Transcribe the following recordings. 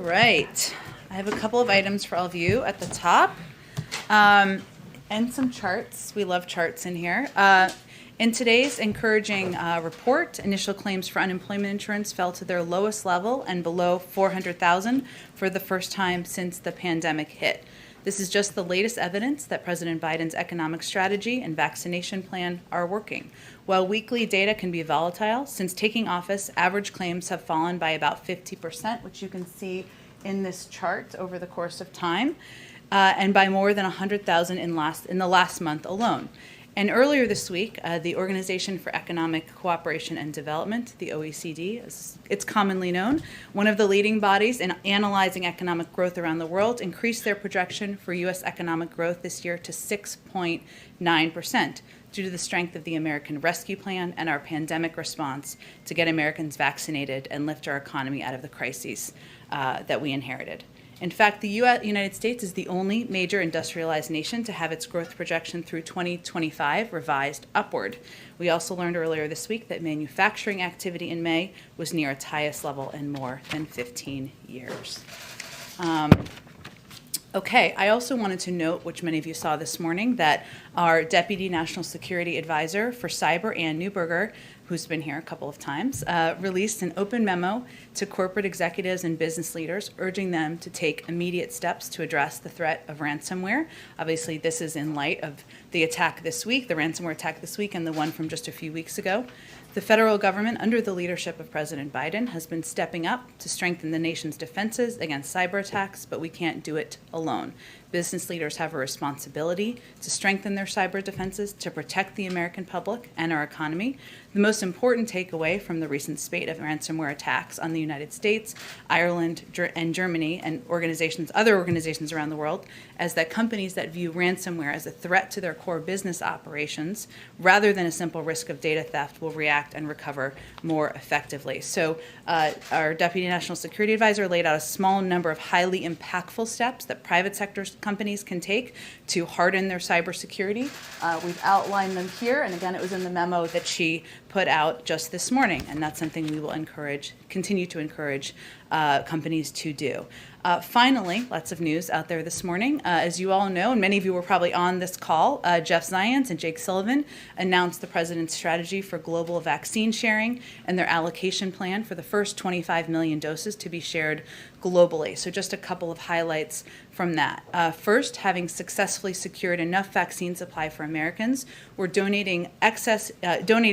right. I have a couple of items for all of you at the top, and some charts. We love charts in here. In today's encouraging report, initial claims for unemployment insurance fell to their lowest level and below 400,000 for the first time since the pandemic hit. This is just the latest evidence that President Biden's economic strategy and vaccination plan are working. While weekly data can be volatile, since taking office, average claims have fallen by about 50%, which you can see in this chart over the course of time, and by more than 100,000 in the last month alone. And earlier this week, the Organization for Economic Cooperation and Development, the OECD, as it's commonly known, one of the leading bodies in analyzing economic growth around the world, increased their projection for U.S. economic growth this year to 6.9%, due to the strength of the American Rescue Plan and our pandemic response to get Americans vaccinated and lift our economy out of the crises that we inherited. In fact, the United States is the only major industrialized nation to have its growth projection through 2025 revised upward. We also learned earlier this week that manufacturing activity in May was near its highest level in more than 15 years. Okay, I also wanted to note, which many of you saw this morning, that our Deputy National Security Advisor for Cyber, Ann Neuberger, who's been here a couple of times, released an open memo to corporate executives and business leaders, urging them to take immediate steps to address the threat of ransomware. Obviously, this is in light of the attack this week, the ransomware attack this week, and the one from just a few weeks ago. The federal government, under the leadership of President Biden, has been stepping up to strengthen the nation's defenses against cyber attacks, but we can't do it alone. Business leaders have a responsibility to strengthen their cyber defenses to protect the American public and our economy. The most important takeaway from the recent spate of ransomware attacks on the United States, Ireland, and Germany, and other organizations around the world, is that companies that view ransomware as a threat to their core business operations, rather than a simple risk of data theft, will react and recover more effectively. So our Deputy National Security Advisor laid out a small number of highly impactful steps that private sector companies can take to harden their cybersecurity. We've outlined them here, and again, it was in the memo that she put out just this morning, and that's something we will continue to encourage companies to do. Finally, lots of news out there this morning. As you all know, and many of you were probably on this call, Jeff Zients and Jake Sullivan announced the president's strategy for global vaccine sharing and their allocation plan for the first 25 million doses to be shared globally. So just a couple of highlights from that. First, having successfully secured enough vaccine supply for Americans, we're donating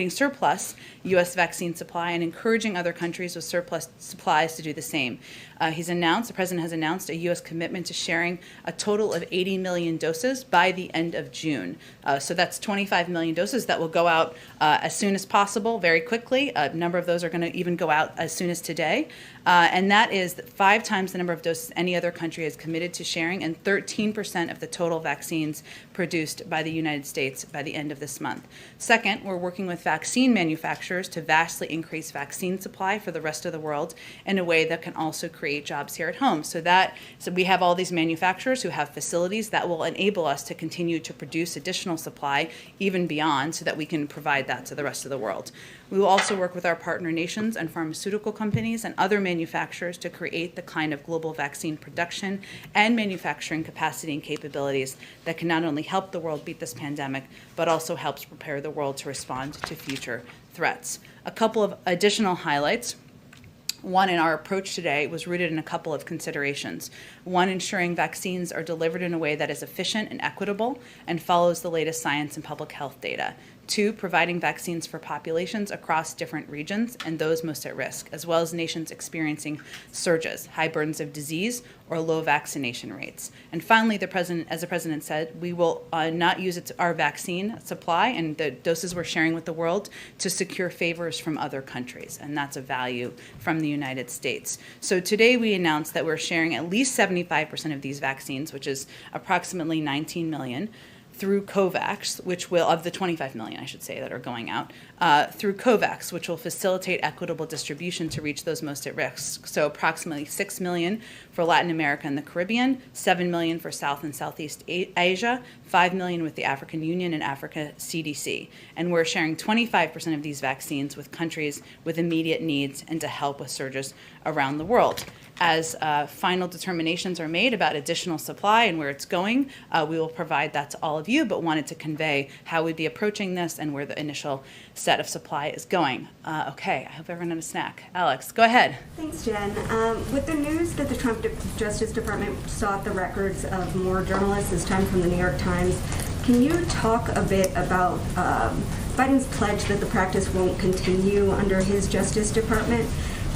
surplus U.S. vaccine supply and encouraging other countries with surplus supplies to do the same. The president has announced a U.S. commitment to sharing a total of 80 million doses by the end of June. So that's 25 million doses that will go out as soon as possible, very quickly. A number of those are going to even go out as soon as today. And that is 5 times the number of doses any other country has committed to sharing, and 13% of the total vaccines produced by the United States by the end of this month. Second, we're working with vaccine manufacturers to vastly increase vaccine supply for the rest of the world in a way that can also create jobs here at home. So we have all these manufacturers who have facilities that will enable us to continue to produce additional supply even beyond, so that we can provide that to the rest of the world. We will also work with our partner nations and pharmaceutical companies and other manufacturers to create the kind of global vaccine production and manufacturing capacity and capabilities that can not only help the world beat this pandemic, but also helps prepare the world to respond to future threats. A couple of additional highlights. One, in our approach today, was rooted in a couple of considerations. One, ensuring vaccines are delivered in a way that is efficient and equitable and follows the latest science and public health data. 2, providing vaccines for populations across different regions and those most at risk, as well as nations experiencing surges, high burdens of disease, or low vaccination rates. And finally, as the president said, we will not use our vaccine supply and the doses we're sharing with the world to secure favors from other countries, and that's a value from the United States. So today we announced that we're sharing at least 75% of these vaccines, which is approximately 19 million, through COVAX, of the 25 million, I should say, that are going out, through COVAX, which will facilitate equitable distribution to reach those most at risk. So approximately 6 million for Latin America and the Caribbean, 7 million for South and Southeast Asia, 5 million with the African Union and Africa CDC. And we're sharing 25% of these vaccines with countries with immediate needs and to help with surges around the world. as final determinations are made about additional supply and where it's going, we will provide that to all of you, but wanted to convey how we'd be approaching this and where the initial set of supply is going. Okay, I hope everyone had a snack. Alex, go ahead. Thanks, Jen. With the news that the Trump Justice Department sought the records of more journalists, this time from the New York Times, can you talk a bit about Biden's pledge that the practice won't continue under his Justice Department?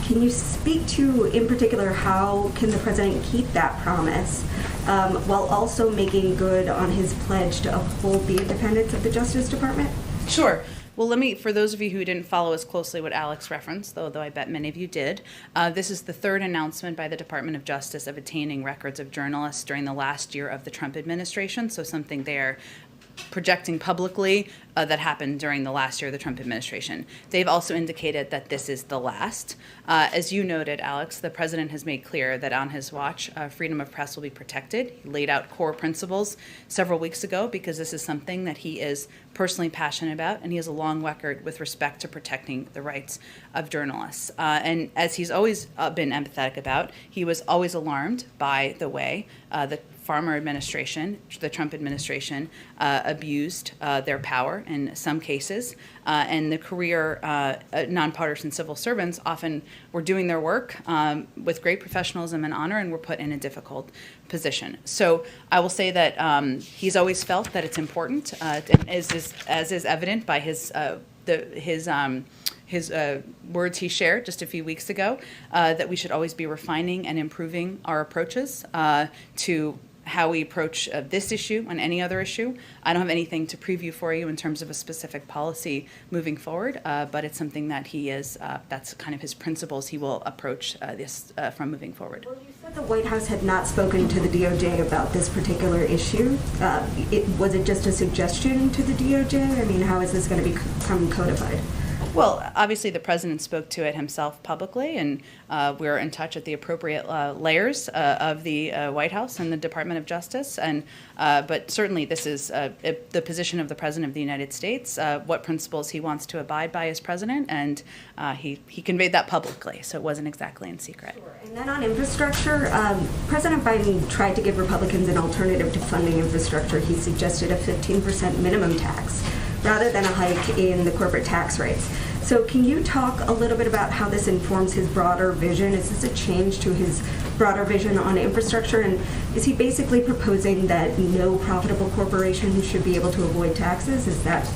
Can you speak to, in particular, how can the president keep that promise while also making good on his pledge to uphold the independence of the Justice Department? Sure. Well, let me, for those of you who didn't follow as closely what Alex referenced, though I bet many of you did, this is the third announcement by the Department of Justice of attaining records of journalists during the last year of the Trump administration, so something they're projecting publicly that happened during the last year of the Trump administration. They've also indicated that this is the last. As you noted, Alex, the president has made clear that on his watch, freedom of press will be protected. He laid out core principles several weeks ago because this is something that he is personally passionate about, and he has a long record with respect to protecting the rights of journalists. And as he's always been empathetic about, he was always alarmed by the way the former administration, the Trump administration, abused their power in some cases, and the career nonpartisan civil servants often were doing their work with great professionalism and honor and were put in a difficult position. So I will say that he's always felt that it's important, as is evident by his words he shared just a few weeks ago, that we should always be refining and improving our approaches to how we approach this issue and any other issue. I don't have anything to preview for you in terms of a specific policy moving forward, but it's something that he is, that's kind of his principles he will approach this from moving forward. Well, you said the White House had not spoken to the DOJ about this particular issue. Was it just a suggestion to the DOJ? I mean, how is this going to become codified? Well, obviously the president spoke to it himself publicly, and we're in touch at the appropriate layers of the White House and the Department of Justice. And but certainly this is the position of the President of the United States, what principles he wants to abide by as president, and he conveyed that publicly, so it wasn't exactly in secret. Sure. And then on infrastructure, President Biden tried to give Republicans an alternative to funding infrastructure. He suggested a 15% minimum tax rather than a hike in the corporate tax rates. So can you talk a little bit about how this informs his broader vision? Is this a change to his broader vision on infrastructure? And is he basically proposing that no profitable corporation should be able to avoid taxes? Is that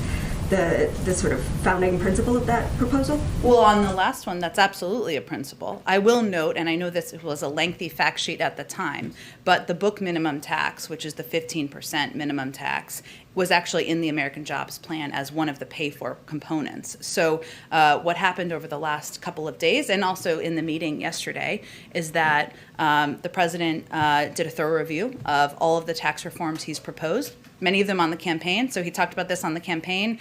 the sort of founding principle of that proposal? Well, on the last one, that's absolutely a principle. I will note, and I know this was a lengthy fact sheet at the time, but the book minimum tax, which is the 15% minimum tax, was actually in the American Jobs Plan as one of the pay-for components. So what happened over the last couple of days, and also in the meeting yesterday, is that the president did a thorough review of all of the tax reforms he's proposed, many of them on the campaign. So he talked about this on the campaign.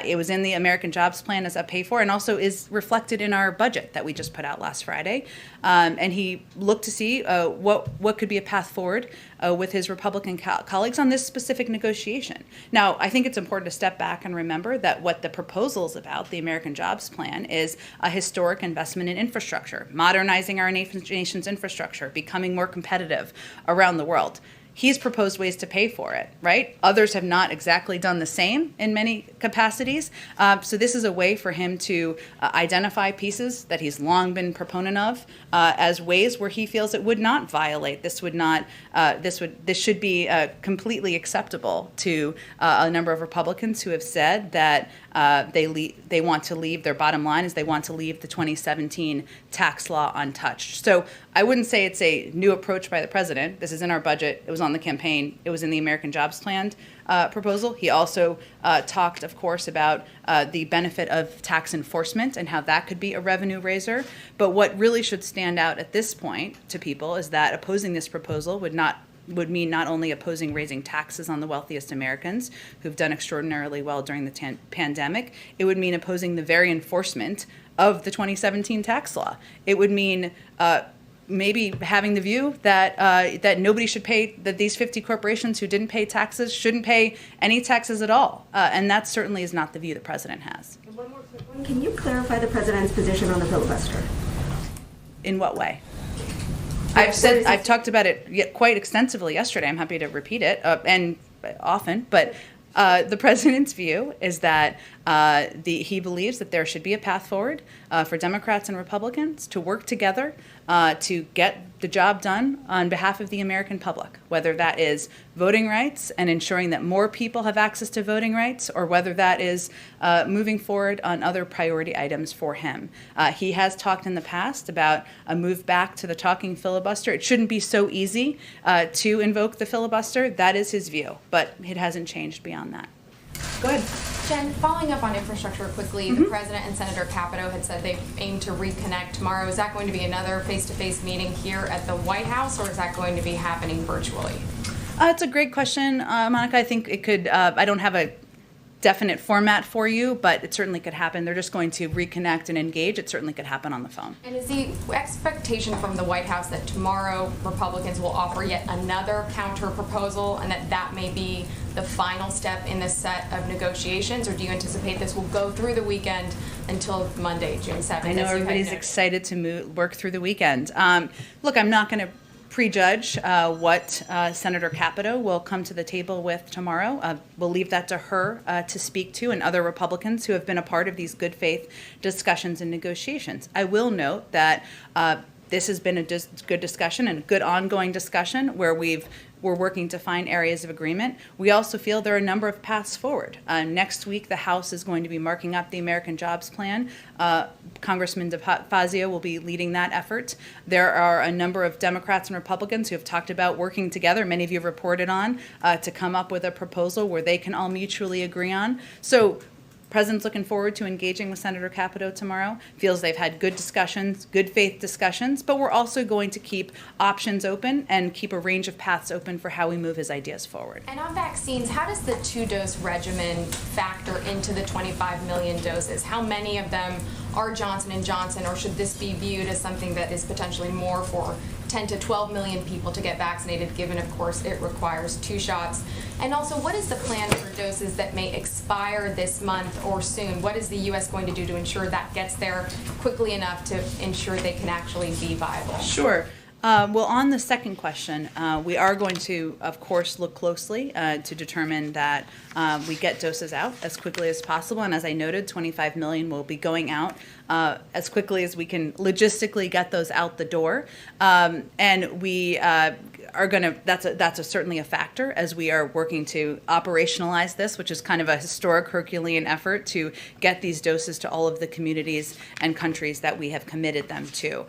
It was in the American Jobs Plan as a pay-for, and also is reflected in our budget that we just put out last Friday. And he looked to see what could be a path forward with his Republican colleagues on this specific negotiation. Now, I think it's important to step back and remember that what the proposal is about, the American Jobs Plan, is a historic investment in infrastructure, modernizing our nation's infrastructure, becoming more competitive around the world. He's proposed ways to pay for it, right? Others have not exactly done the same in many capacities. So this is a way for him to identify pieces that he's long been proponent of as ways where he feels it would not violate. This should be completely acceptable to a number of Republicans who have said that they want to leave, their bottom line is they want to leave the 2017 tax law untouched. So I wouldn't say it's a new approach by the president. This is in our budget. It was on the campaign. It was in the American Jobs Plan proposal. He also talked, of course, about the benefit of tax enforcement and how that could be a revenue raiser. But what really should stand out at this point to people is that opposing this proposal would mean not only opposing raising taxes on the wealthiest Americans who've done extraordinarily well during the pandemic, it would mean opposing the very enforcement of the 2017 tax law. It would mean maybe having the view that that nobody should pay, that these 50 corporations who didn't pay taxes shouldn't pay any taxes at all. And that certainly is not the view the president has. And one more quick one. Can you clarify the president's position on the filibuster? In what way? I've talked about it quite extensively yesterday. I'm happy to repeat it and often, but the president's view is that he believes that there should be a path forward for Democrats and Republicans to work together to get the job done on behalf of the American public, whether that is voting rights and ensuring that more people have access to voting rights, or whether that is moving forward on other priority items for him. He has talked in the past about a move back to the talking filibuster. It shouldn't be so easy to invoke the filibuster. That is his view, but it hasn't changed beyond that. Go ahead. Jen, following up on infrastructure quickly, the President and Senator Capito had said they aim to reconnect tomorrow. Is that going to be another face-to-face meeting here at the White House, or is that going to be happening virtually? It's a great question, Monica. I think it could, I don't have a definite format for you, but it certainly could happen. They're just going to reconnect and engage. It certainly could happen on the phone. And is the expectation from the White House that tomorrow Republicans will offer yet another counter proposal, and that may be the final step in this set of negotiations, or do you anticipate this will go through the weekend until Monday, June 7th? I know everybody's excited to work through the weekend. Look, I'm not going to prejudge what Senator Capito will come to the table with tomorrow. We'll leave that to her to speak to, and other Republicans who have been a part of these good faith discussions and negotiations. I will note that this has been a good discussion and a good ongoing discussion where we're working to find areas of agreement. We also feel there are a number of paths forward. Next week, the House is going to be marking up the American Jobs Plan. Congressman DeFazio will be leading that effort. There are a number of Democrats and Republicans who have talked about working together, many of you have reported on, to come up with a proposal where they can all mutually agree on. So President's looking forward to engaging with Senator Capito tomorrow. Feels they've had good discussions, good faith discussions, but we're also going to keep options open and keep a range of paths open for how we move his ideas forward. And on vaccines, how does the two-dose regimen factor into the 25 million doses? How many of them are Johnson & Johnson, or should this be viewed as something that is potentially more for 10 to 12 million people to get vaccinated, given, of course, it requires 2 shots? And also, what is the plan for doses that may expire this month or soon? What is the U.S. going to do to ensure that gets there quickly enough to ensure they can actually be viable? Sure. Well, on the second question, we are going to, of course, look closely to determine that we get doses out as quickly as possible. And as I noted, 25 million will be going out as quickly as we can logistically get those out the door. And we are going to, that's certainly a factor as we are working to operationalize this, which is kind of a historic Herculean effort to get these doses to all of the communities and countries that we have committed them to.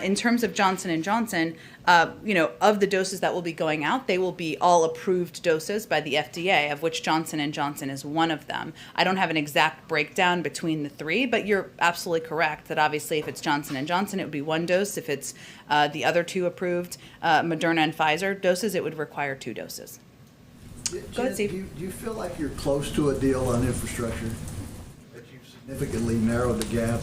In terms of Johnson & Johnson, of the doses that will be going out, they will be all approved doses by the FDA, of which Johnson & Johnson is one of them. I don't have an exact breakdown between the 3, but you're absolutely correct that obviously if it's Johnson & Johnson, it would be 1 dose. If it's the other 2 approved, Moderna and Pfizer doses, it would require 2 doses. Go ahead, Steve. Do you feel like you're close to a deal on infrastructure? That you've significantly narrowed the gap?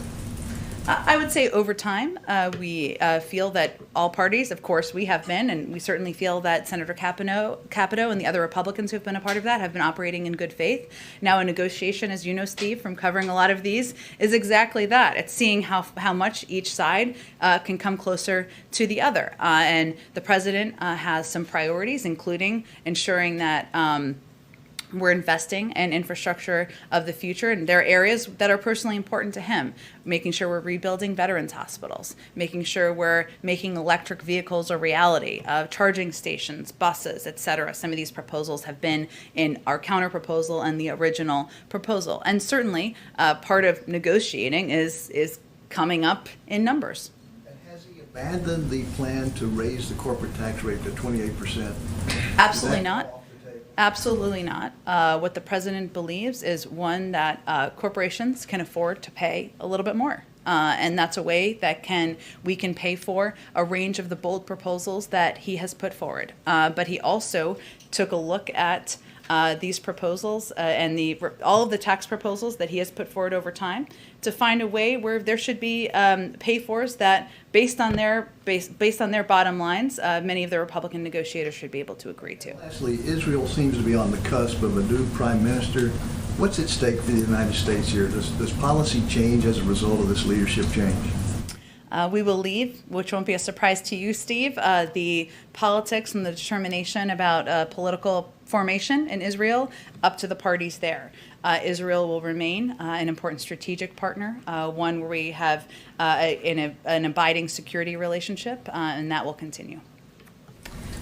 I would say over time, we feel that all parties, of course, we have been, and we certainly feel that Senator Capito and the other Republicans who have been a part of that have been operating in good faith. Now, a negotiation, as you know, Steve, from covering a lot of these, is exactly that. It's seeing how much each side can come closer to the other. And the president has some priorities, including ensuring that we're investing in infrastructure of the future, and there are areas that are personally important to him. Making sure we're rebuilding veterans hospitals, making sure we're making electric vehicles a reality, charging stations, buses, et cetera. Some of these proposals have been in our counter proposal and the original proposal. And certainly part of negotiating is coming up in numbers. And has he abandoned the plan to raise the corporate tax rate to 28%? Absolutely not. Absolutely not. What the president believes is, one, that corporations can afford to pay a little bit more. And that's a way that we can pay for a range of the bold proposals that he has put forward. But he also took a look at these proposals and all of the tax proposals that he has put forward over time to find a way where there should be pay-fors that, based on their bottom lines, many of the Republican negotiators should be able to agree to. Lastly, Israel seems to be on the cusp of a new prime minister. What's at stake for the United States here? Does policy change as a result of this leadership change? We will leave, which won't be a surprise to you, Steve, the politics and the determination about political formation in Israel up to the parties there. Israel will remain an important strategic partner, one where we have an abiding security relationship, and that will continue.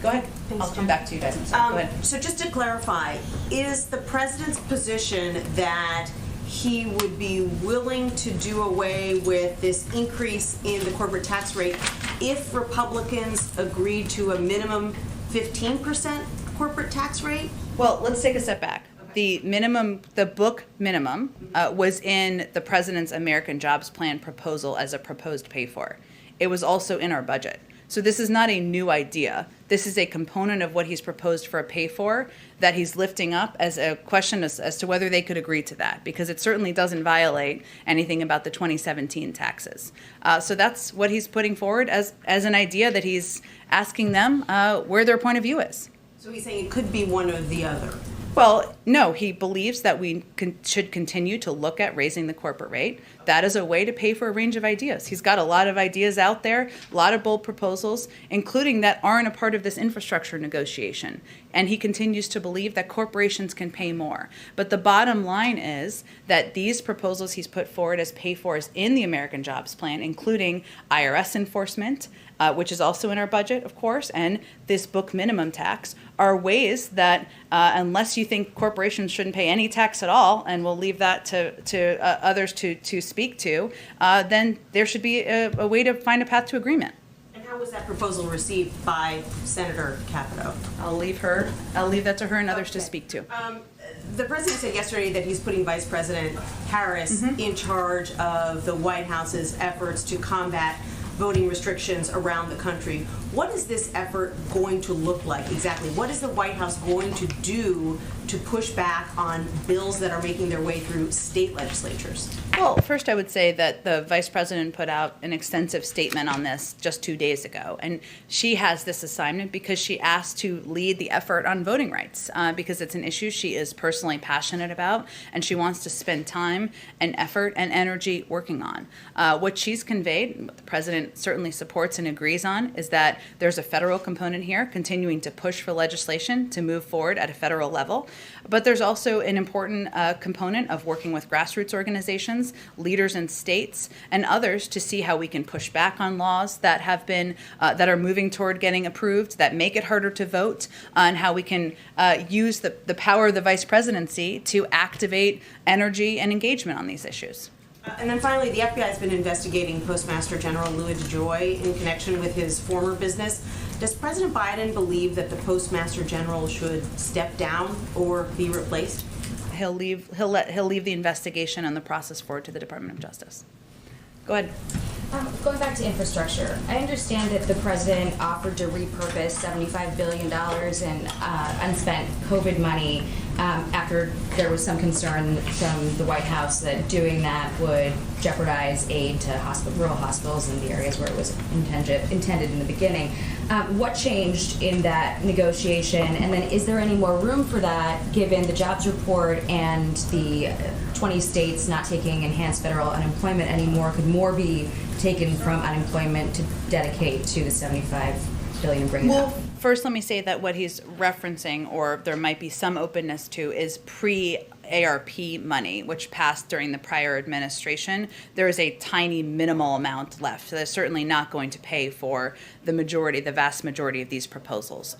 Go ahead. I'll come back to you guys. I'm sorry. Go ahead. So just to clarify, is the president's position that he would be willing to do away with this increase in the corporate tax rate if Republicans agreed to a minimum 15% corporate tax rate? Well, let's take a step back. The minimum, the book minimum, was in the president's American Jobs Plan proposal as a proposed pay for. It was also in our budget. So this is not a new idea. This is a component of what he's proposed for a pay for that he's lifting up as a question as to whether they could agree to that, because it certainly doesn't violate anything about the 2017 taxes. So that's what he's putting forward as an idea that he's asking them where their point of view is. So he's saying it could be one or the other. Well, no, he believes that we should continue to look at raising the corporate rate. That is a way to pay for a range of ideas. He's got a lot of ideas out there, a lot of bold proposals, including that aren't a part of this infrastructure negotiation. And he continues to believe that corporations can pay more. But the bottom line is that these proposals he's put forward as pay-fors in the American Jobs Plan, including IRS enforcement, which is also in our budget, of course, and this book minimum tax, are ways that unless you think corporations shouldn't pay any tax at all, and we'll leave that to others to speak to, then there should be a way to find a path to agreement. And how was that proposal received by Senator Capito? I'll leave that to her and others to Okay. speak to. The president said yesterday that he's putting Vice President Harris in charge of the White House's efforts to combat voting restrictions around the country. What is this effort going to look like exactly? What is the White House going to do to push back on bills that are making their way through state legislatures? Well, first I would say that the vice president put out an extensive statement on this just 2 days ago. And she has this assignment because she asked to lead the effort on voting rights, because it's an issue she is personally passionate about, and she wants to spend time and effort and energy working on. What she's conveyed, and what the president certainly supports and agrees on, is that there's a federal component here, continuing to push for legislation to move forward at a federal level. But there's also an important component of working with grassroots organizations, leaders in states, and others to see how we can push back on laws that have been that are moving toward getting approved, that make it harder to vote, and how we can use the power of the vice presidency to activate energy and engagement on these issues. And then finally, the FBI has been investigating Postmaster General Louis DeJoy in connection with his former business. Does President Biden believe that the Postmaster General should step down or be replaced? He'll leave the investigation and the process forward to the Department of Justice. Go ahead. Going back to infrastructure, I understand that the president offered to repurpose $75 billion in unspent COVID money after there was some concern from the White House that doing that would jeopardize aid to rural hospitals in the areas where it was intended in the beginning. What changed in that negotiation, and then is there any more room for that given the jobs report and the 20 states not taking enhanced federal unemployment anymore? Could more be taken from unemployment to dedicate to the $75 billion and bring it up? First, let me say that what he's referencing, or there might be some openness to, is pre-ARP money, which passed during the prior administration. There is a tiny minimal amount left. So that's certainly not going to pay for the vast majority of these proposals.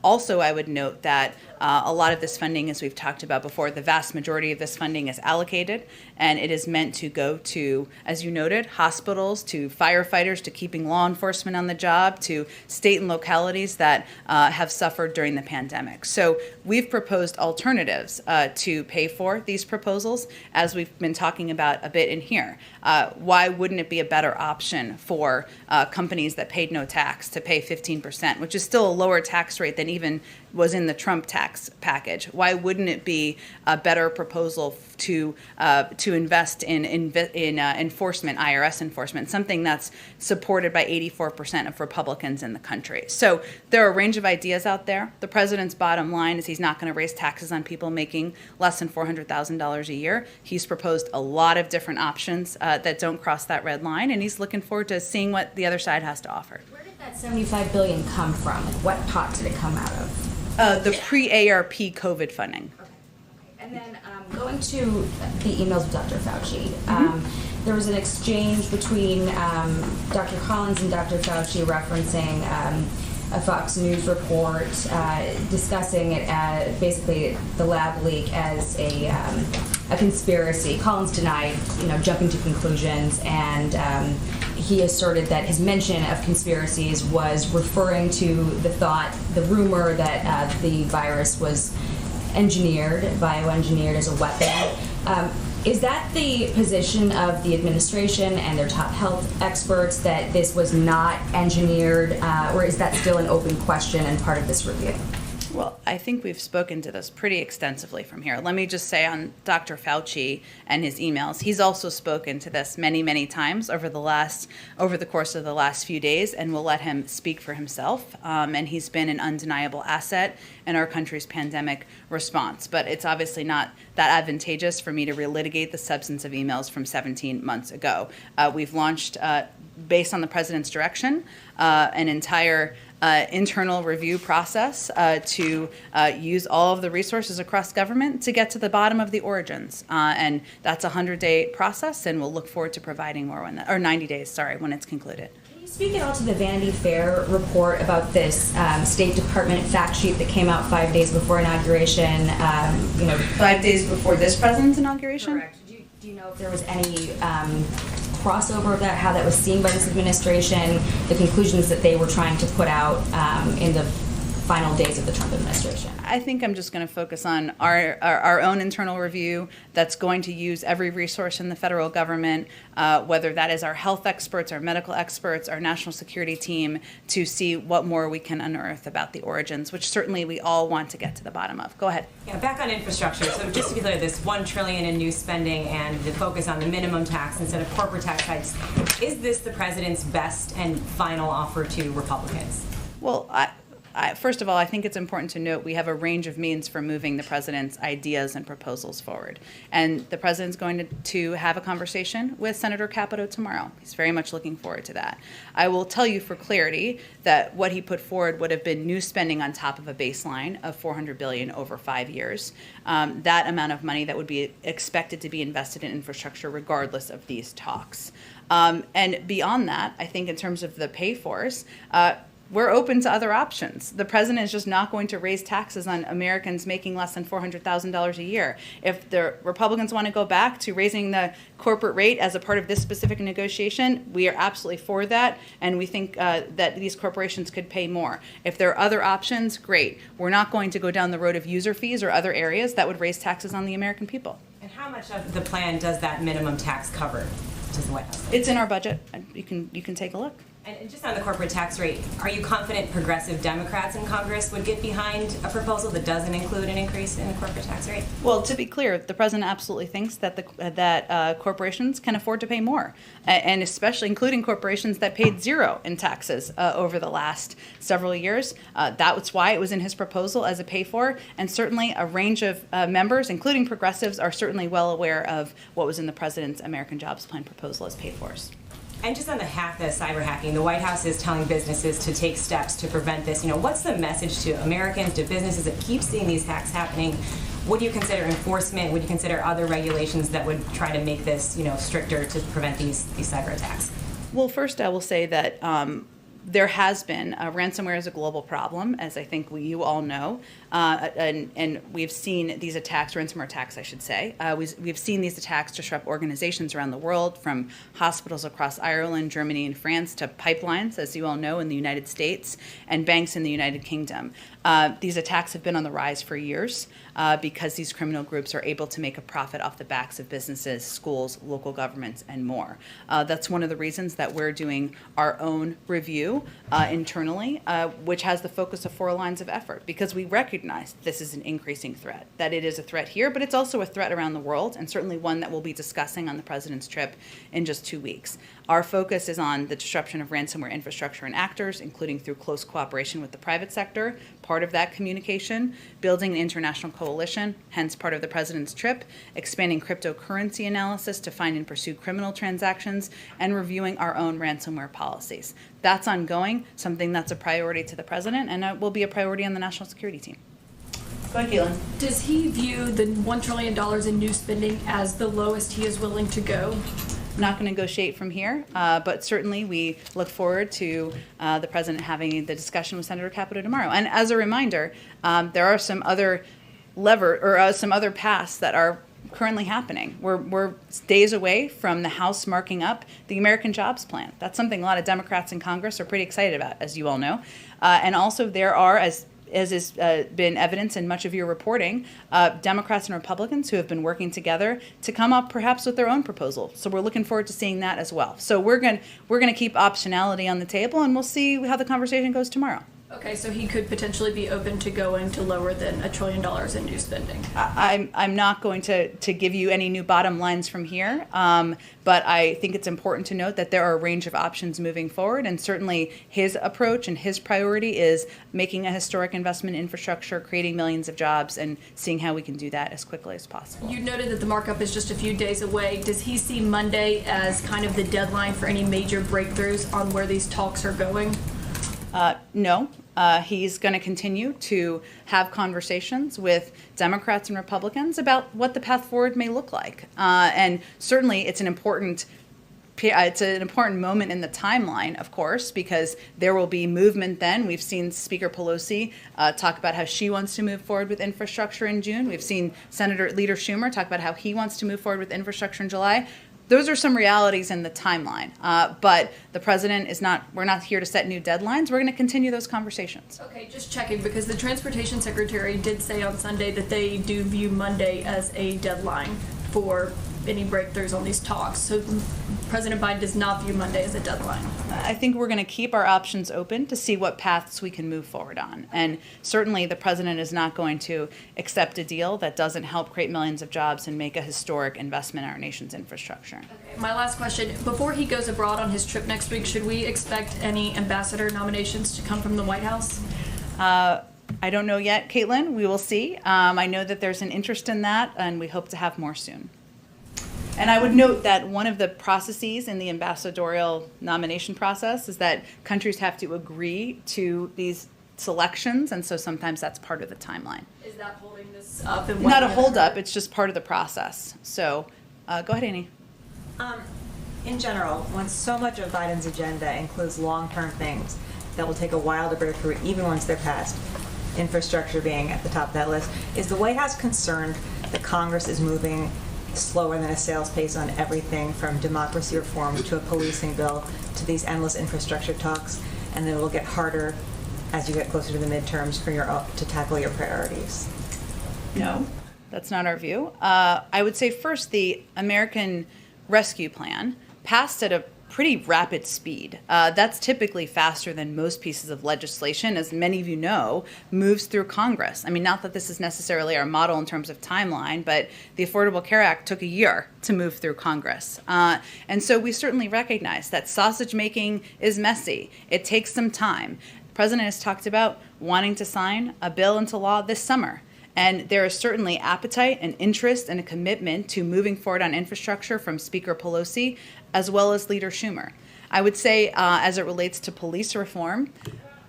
Also, I would note that a lot of this funding, as we've talked about before, the vast majority of this funding is allocated, and it is meant to go to, as you noted, hospitals, to firefighters, to keeping law enforcement on the job, to state and localities that have suffered during the pandemic. So we've proposed alternatives to pay for these proposals, as we've been talking about a bit in here. Why wouldn't it be a better option for companies that paid no tax to pay 15%, which is still a lower tax rate than even was in the Trump tax package. Why wouldn't it be a better proposal to invest in enforcement, IRS enforcement, something that's supported by 84% of Republicans in the country? So there are a range of ideas out there. The president's bottom line is he's not going to raise taxes on people making less than $400,000 a year. He's proposed a lot of different options that don't cross that red line, and he's looking forward to seeing what the other side has to offer. Where did that $75 billion come from? Like, what pot did it come out of? The pre-ARP COVID funding. Okay. And then going to the emails with Dr. Fauci, there was an exchange between Dr. Collins and Dr. Fauci referencing a Fox News report discussing it as basically the lab leak as a conspiracy. Collins denied, jumping to conclusions, and he asserted that his mention of conspiracies was referring to the rumor that the virus was bioengineered as a weapon. Is that the position of the administration and their top health experts, that this was not engineered, or is that still an open question and part of this review? Well, I think we've spoken to this pretty extensively from here. Let me just say on Dr. Fauci and his emails, he's also spoken to this many, many times over the course of the last few days, and we'll let him speak for himself. And he's been an undeniable asset in our country's pandemic response. But it's obviously not that advantageous for me to relitigate the substance of emails from 17 months ago. We've launched, based on the president's direction, an entire internal review process to use all of the resources across government to get to the bottom of the origins. And that's a 100-day process, and we'll look forward to providing more or 90 days, when it's concluded. Can you speak at all to the Vanity Fair report about this State Department fact sheet that came out 5 days before inauguration? 5 days before this president's inauguration? Correct. Do you know if there was any crossover of that, how that was seen by this administration, the conclusions that they were trying to put out in the final days of the Trump administration? I think I'm just going to focus on our own internal review that's going to use every resource in the federal government, whether that is our health experts, our medical experts, our national security team, to see what more we can unearth about the origins, which certainly we all want to get to the bottom of. Go ahead. Yeah, back on infrastructure. So just to be clear, this $1 trillion in new spending and the focus on the minimum tax instead of corporate tax hikes, is this the president's best and final offer to Republicans? Well, first of all, I think it's important to note we have a range of means for moving the president's ideas and proposals forward. And the president's going to have a conversation with Senator Capito tomorrow. He's very much looking forward to that. I will tell you for clarity that what he put forward would have been new spending on top of a baseline of $400 billion over 5 years. That amount of money that would be expected to be invested in infrastructure regardless of these talks. And beyond that, I think in terms of the pay-fors, we're open to other options. The president is just not going to raise taxes on Americans making less than $400,000 a year. If the Republicans want to go back to raising the corporate rate as a part of this specific negotiation, we are absolutely for that, and we think that these corporations could pay more. If there are other options, great. We're not going to go down the road of user fees or other areas that would raise taxes on the American people. And how much of the plan does that minimum tax cover? Does the White House think? It's in our budget. You can take a look. And just on the corporate tax rate, are you confident progressive Democrats in Congress would get behind a proposal that doesn't include an increase in the corporate tax rate? Well, to be clear, the president absolutely thinks that corporations can afford to pay more, and especially including corporations that paid zero in taxes over the last several years. That's why it was in his proposal as a pay-for, and certainly a range of members, including progressives, are certainly well aware of what was in the president's American Jobs Plan proposal as pay-fors. And just on the cyber hacking, the White House is telling businesses to take steps to prevent this. What's the message to Americans, to businesses that keep seeing these hacks happening? Would you consider enforcement? Would you consider other regulations that would try to make this, stricter to prevent these cyber attacks? Well, first I will say that there has been ransomware is a global problem, as I think you all know. and we've seen these attacks, ransomware attacks, I should say. We've seen these attacks disrupt organizations around the world, from hospitals across Ireland, Germany, and France to pipelines, as you all know, in the United States, and banks in the United Kingdom. These attacks have been on the rise for years because these criminal groups are able to make a profit off the backs of businesses, schools, local governments, and more. That's one of the reasons that we're doing our own review internally, which has the focus of 4 lines of effort, because we recognize this is an increasing threat, that it is a threat here, but it's also a threat around the world, and certainly one that we'll be discussing on the president's trip in just 2 weeks. Our focus is on the disruption of ransomware infrastructure and actors, including through close cooperation with the private sector, part of that communication, building an international coalition, hence part of the president's trip, expanding cryptocurrency analysis to find and pursue criminal transactions, and reviewing our own ransomware policies. That's ongoing, something that's a priority to the president, and will be a priority on the national security team. Go ahead, Caitlin. Does he view the $1 trillion in new spending as the lowest he is willing to go? Not going to negotiate from here, but certainly we look forward to the president having the discussion with Senator Capito tomorrow. And as a reminder, there are some other some other paths that are currently happening. We're days away from the House marking up the American Jobs Plan. That's something a lot of Democrats in Congress are pretty excited about, as you all know. And also there are, as has been evidence in much of your reporting, Democrats and Republicans who have been working together to come up perhaps with their own proposal. So we're looking forward to seeing that as well. So we're going to keep optionality on the table, and we'll see how the conversation goes tomorrow. Okay, so he could potentially be open to going to lower than $1 trillion in new spending. I'm not going to give you any new bottom lines from here, but I think it's important to note that there are a range of options moving forward, and certainly his approach and his priority is making a historic investment in infrastructure, creating millions of jobs, and seeing how we can do that as quickly as possible. You noted that the markup is just a few days away. Does he see Monday as kind of the deadline for any major breakthroughs on where these talks are going? No. He's going to continue to have conversations with Democrats and Republicans about what the path forward may look like. And certainly it's an important moment in the timeline, of course, because there will be movement then. We've seen Speaker Pelosi talk about how she wants to move forward with infrastructure in June. We've seen Leader Schumer talk about how he wants to move forward with infrastructure in July. Those are some realities in the timeline, but the president we're not here to set new deadlines. We're going to continue those conversations. Okay, just checking, because the Transportation Secretary did say on Sunday that they do view Monday as a deadline for any breakthroughs on these talks. So President Biden does not view Monday as a deadline. I think we're going to keep our options open to see what paths we can move forward on. And certainly the president is not going to accept a deal that doesn't help create millions of jobs and make a historic investment in our nation's infrastructure. Okay, my last question. Before he goes abroad on his trip next week, should we expect any ambassador nominations to come from the White House? I don't know yet, Caitlin. We will see. I know that there's an interest in that, and we hope to have more soon. And I would note that one of the processes in the ambassadorial nomination process is that countries have to agree to these selections, and so sometimes that's part of the timeline. Is that holding this up? Not a hold-up, it's just part of the process. So go ahead, Annie. In general, when so much of Biden's agenda includes long-term things that will take a while to break through, even once they're passed, infrastructure being at the top of that list, is the White House concerned that Congress is moving slower than a snail's pace on everything from democracy reform to a policing bill to these endless infrastructure talks, and then it will get harder as you get closer to the midterms to tackle your priorities? No, that's not our view. I would say first, the American Rescue Plan passed at a pretty rapid speed. That's typically faster than most pieces of legislation, as many of you know, moves through Congress. I mean, not that this is necessarily our model in terms of timeline, but the Affordable Care Act took a year to move through Congress. And so we certainly recognize that sausage making is messy. It takes some time. The president has talked about wanting to sign a bill into law this summer. And there is certainly appetite and interest and a commitment to moving forward on infrastructure from Speaker Pelosi as well as Leader Schumer. I would say as it relates to police reform,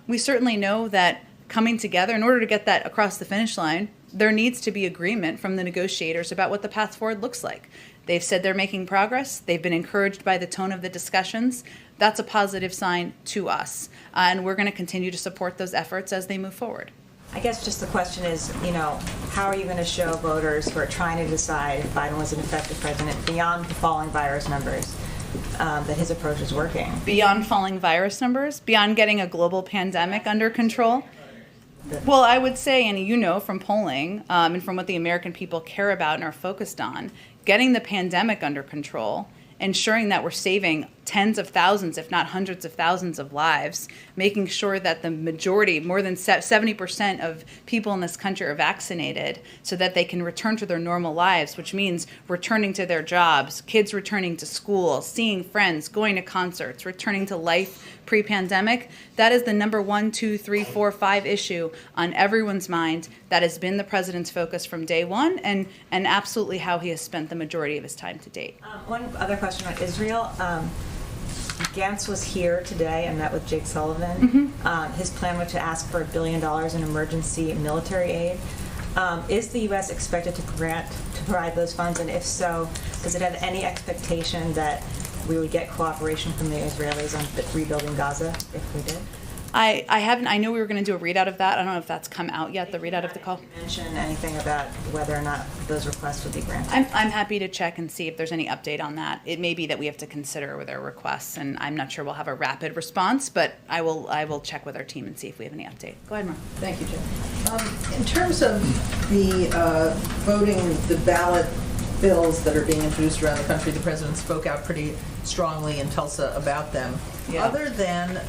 we certainly know that coming together, in order to get that across the finish line, there needs to be agreement from the negotiators about what the path forward looks like. They've said they're making progress. They've been encouraged by the tone of the discussions. That's a positive sign to us. And we're going to continue to support those efforts as they move forward. I guess just the question is, how are you going to show voters who are trying to decide if Biden was an effective president beyond the falling virus numbers that his approach is working? Beyond falling virus numbers, beyond getting a global pandemic under control? Well, I would say, and from polling and from what the American people care about and are focused on, getting the pandemic under control, ensuring that we're saving tens of thousands, if not hundreds of thousands of lives, making sure that the majority, more than 70% of people in this country are vaccinated so that they can return to their normal lives, which means returning to their jobs, kids returning to school, seeing friends, going to concerts, returning to life pre-pandemic. That is the number 1, 2, 3, 4, 5 issue on everyone's mind. That has been the president's focus from day one, and absolutely how he has spent the majority of his time to date. One other question on Israel. Gantz was here today and met with Jake Sullivan. His plan was to ask for $1 billion in emergency military aid. Is the U.S. expected to provide those funds, and if so, does it have any expectation that we would get cooperation from the Israelis on rebuilding Gaza if we did? I haven't. I know we were going to do a readout of that. I don't know if that's come out yet, the readout of the call. Did you mention anything about whether or not those requests would be granted? I'm happy to check and see if there's any update on that. It may be that we have to consider their requests, and I'm not sure we'll have a rapid response, but I will check with our team and see if we have any update. Go ahead, Mark. Thank you, Jen. In terms of the the ballot bills that are being introduced around the country, the president spoke out pretty strongly in Tulsa about them. Yeah. Other than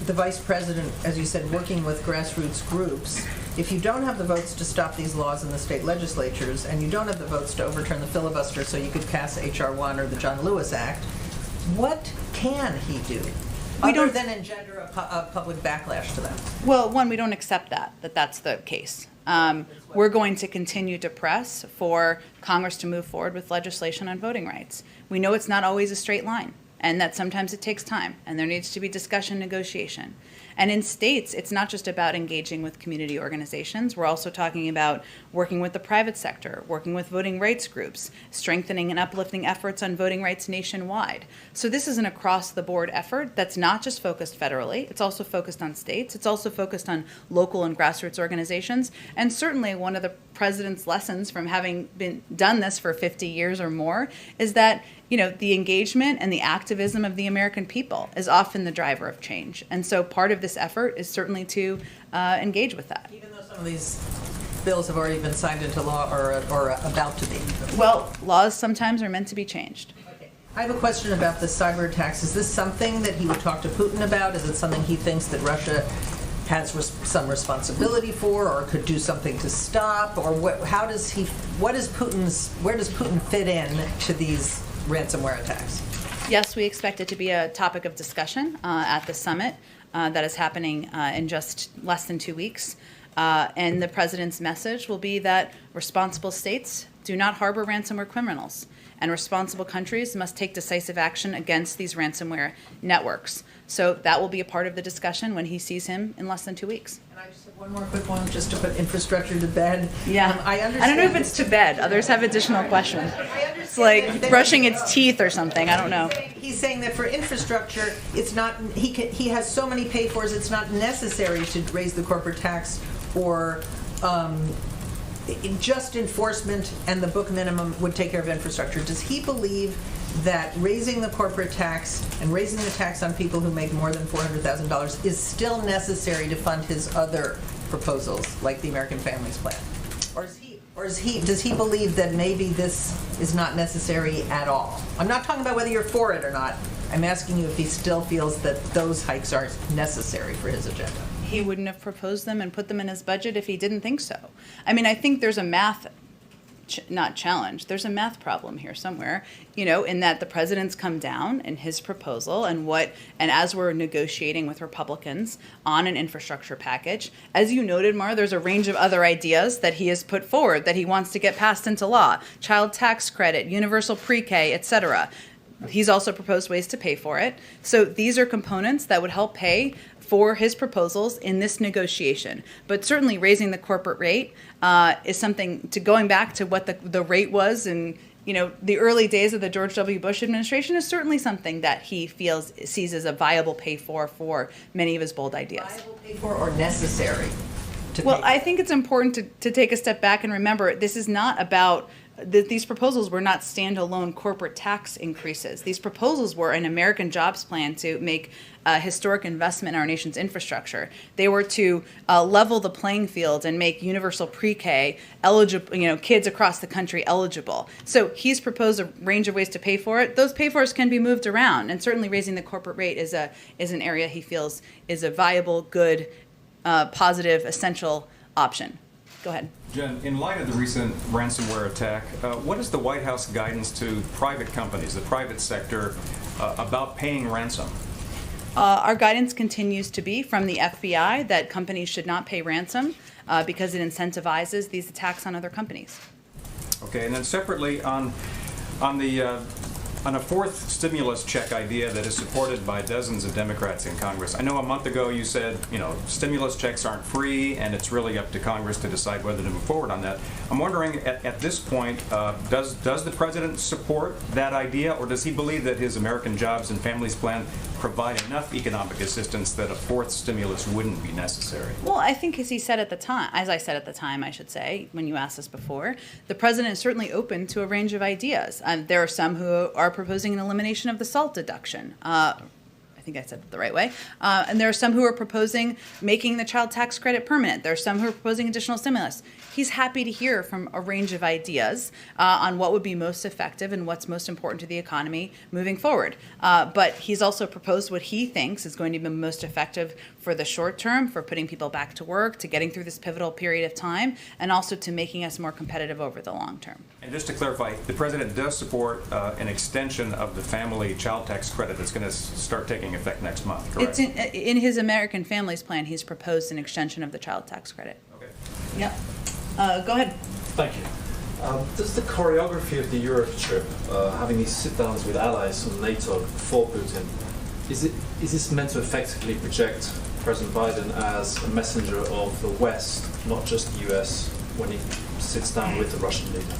the vice president, as you said, working with grassroots groups, if you don't have the votes to stop these laws in the state legislatures, and you don't have the votes to overturn the filibuster so you could pass H.R. 1 or the John Lewis Act, what can he do? Other than engender a public backlash to them? Well, one, we don't accept that's the case. We're going to continue to press for Congress to move forward with legislation on voting rights. We know it's not always a straight line, and that sometimes it takes time, and there needs to be discussion, negotiation. And in states, it's not just about engaging with community organizations. We're also talking about working with the private sector, working with voting rights groups, strengthening and uplifting efforts on voting rights nationwide. So this is an across-the-board effort that's not just focused federally. It's also focused on states. It's also focused on local and grassroots organizations. And certainly one of the president's lessons from having done this for 50 years or more is that the engagement and the activism of the American people is often the driver of change. And so part of this effort is certainly to engage with that. Even though some of these bills have already been signed into law or about to be. Well, laws sometimes are meant to be changed. Okay. I have a question about the cyber attacks. Is this something that he would talk to Putin about? Is it something he thinks that Russia has some responsibility for, or could do something to stop, or where does Putin fit in to these ransomware attacks? Yes, we expect it to be a topic of discussion at the summit that is happening in just less than 2 weeks. And the president's message will be that responsible states do not harbor ransomware criminals, and responsible countries must take decisive action against these ransomware networks. So that will be a part of the discussion when he sees him in less than 2 weeks. And I just have one more quick one, just to put infrastructure to bed. Yeah, I understand. I don't know if it's to bed. Others have additional questions. It's like brushing its teeth or something. I don't know. He's saying that for infrastructure, it's not. He has so many pay-fors. It's not necessary to raise the corporate tax or just enforcement, and the book minimum would take care of infrastructure. Does he believe that raising the corporate tax and raising the tax on people who make more than $400,000 is still necessary to fund his other proposals, like the American Families Plan? Does he believe that maybe this is not necessary at all? I'm not talking about whether you're for it or not. I'm asking you if he still feels that those hikes are necessary for his agenda. He wouldn't have proposed them and put them in his budget if he didn't think so. I mean, I think there's a math not challenge. There's a math problem here somewhere, in that the president's come down in his proposal and as we're negotiating with Republicans on an infrastructure package, as you noted, Mar, there's a range of other ideas that he has put forward that he wants to get passed into law: child tax credit, universal pre-K, etc. He's also proposed ways to pay for it. So these are components that would help pay for his proposals in this negotiation. But certainly raising the corporate rate is something going back to what the rate was in the early days of the George W. Bush administration is certainly something that he sees as a viable pay for many of his bold ideas. Viable pay for or necessary? to Well, pay? I think it's important to take a step back and remember this is not about these proposals were not standalone corporate tax increases. These proposals were an American jobs plan to make historic investment in our nation's infrastructure. They were to level the playing field and make universal pre-K eligible, kids across the country eligible. So he's proposed a range of ways to pay for it. Those pay-fors can be moved around, and certainly raising the corporate rate is an area he feels is a viable, good, positive, essential option. Go ahead. Jen, in light of the recent ransomware attack, what is the White House guidance to private companies, the private sector, about paying ransom? Our guidance continues to be from the FBI that companies should not pay ransom because it incentivizes these attacks on other companies. Okay, and then separately on a fourth stimulus check idea that is supported by dozens of Democrats in Congress. I know a month ago you said, stimulus checks aren't free and it's really up to Congress to decide whether to move forward on that. I'm wondering at this point, does the president support that idea, or does he believe that his American Jobs and Families Plan provide enough economic assistance that a fourth stimulus wouldn't be necessary? Well, I think as I said at the time, I should say, when you asked us before, the president is certainly open to a range of ideas. There are some who are proposing an elimination of the SALT deduction. I think I said it the right way. And there are some who are proposing making the child tax credit permanent. There are some who are proposing additional stimulus. He's happy to hear from a range of ideas on what would be most effective and what's most important to the economy moving forward. But he's also proposed what he thinks is going to be most effective for the short term, for putting people back to work, to getting through this pivotal period of time, and also to making us more competitive over the long term. And just to clarify, the president does support an extension of the family child tax credit that's going to start taking effect next month, correct? It's in his American Families Plan, he's proposed an extension of the child tax credit. Okay. Yep. Go ahead. Thank you. Does the choreography of the Europe trip, having these sit-downs with allies from NATO for Putin, is this meant to effectively project President Biden as a messenger of the West, not just the US, when he sits down with the Russian leader?